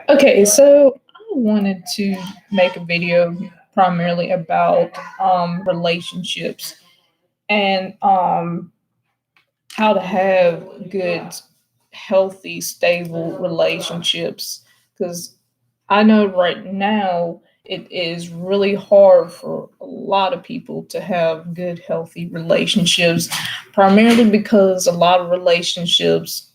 Okay, so I wanted to make a video primarily about relationships and how to have good, healthy, stable relationships. Because I know right now it is really hard for a lot of people to have good, healthy relationships, primarily because a lot of relationships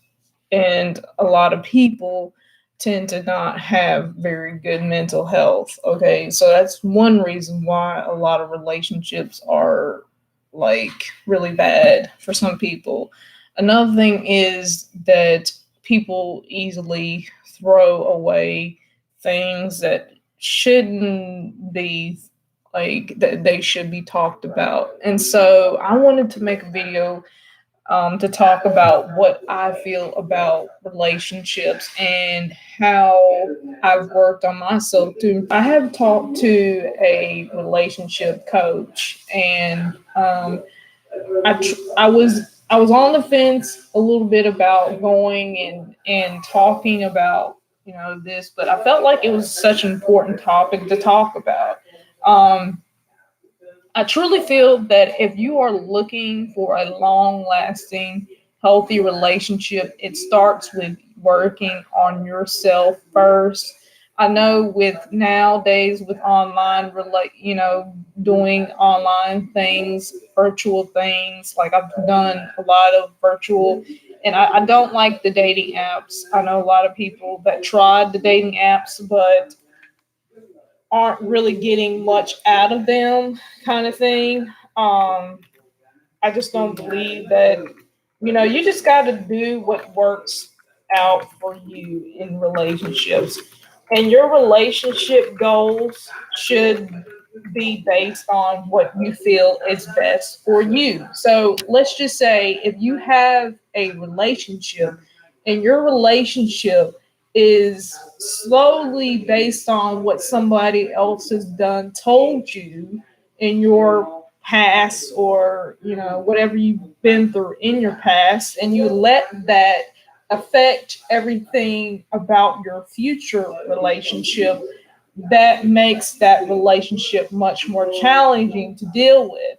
and a lot of people tend to not have very good mental health. Okay, so that's one reason why a lot of relationships are like really bad for some people. Another thing is that people easily throw away things that shouldn't be, like that they should be talked about. And so I wanted to make a video to talk about what I feel about relationships and how I've worked on myself too. I have talked to a relationship coach, and I was on the fence a little bit about going and talking about this, but I felt like it was such an important topic to talk about. Um, I truly feel that if you are looking for a long lasting, healthy relationship, it starts with working on yourself first. I know with nowadays with online doing online things, virtual things, like I've done a lot of virtual, and I don't like the dating apps. I know a lot of people that tried the dating apps, but aren't really getting much out of them, kind of thing. I just don't believe that, you just got to do what works out for you in relationships. And your relationship goals should be based on what you feel is best for you. So let's just say if you have a relationship and your relationship is slowly based on what somebody else has done, told you in your past, or whatever you've been through in your past, and you let that affect everything about your future relationship, that makes that relationship much more challenging to deal with.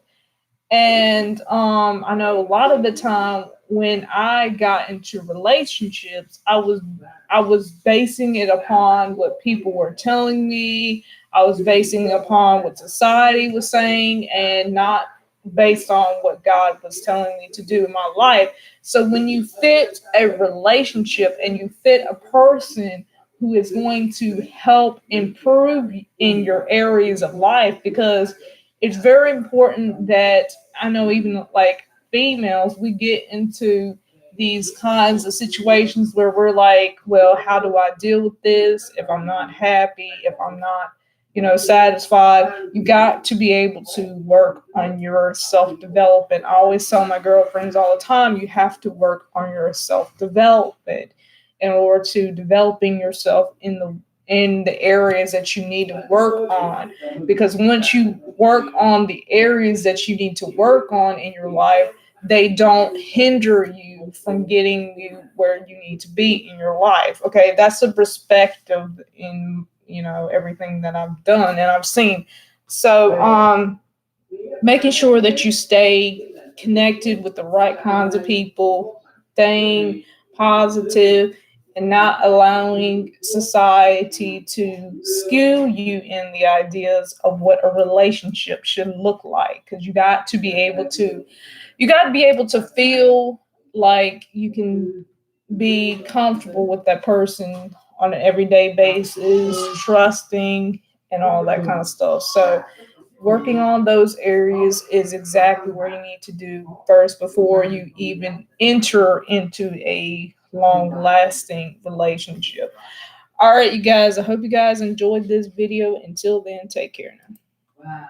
And I know a lot of the time when I got into relationships, I was basing it upon what people were telling me. I was basing it upon what society was saying, and not based on what God was telling me to do in my life. So when you fit a relationship and you fit a person who is going to help improve in your areas of life, because it's very important that, I know even like females, we get into these kinds of situations where we're like, well, how do I deal with this if I'm not happy, if I'm not, satisfied? You got to be able to work on your self development. I always tell my girlfriends all the time, you have to work on your self development in order to developing yourself in the areas that you need to work on. Because once you work on the areas that you need to work on in your life, they don't hinder you from getting you where you need to be in your life. Okay, that's a perspective in everything that I've done and I've seen. So making sure that you stay connected with the right kinds of people, staying positive, and not allowing society to skew you in the ideas of what a relationship should look like. Because you got to be able to feel like you can be comfortable with that person on an everyday basis, trusting, and all that kind of stuff. So working on those areas is exactly where you need to do first before you even enter into a long lasting relationship. All right, you guys, I hope you guys enjoyed this video. Until then, take care now.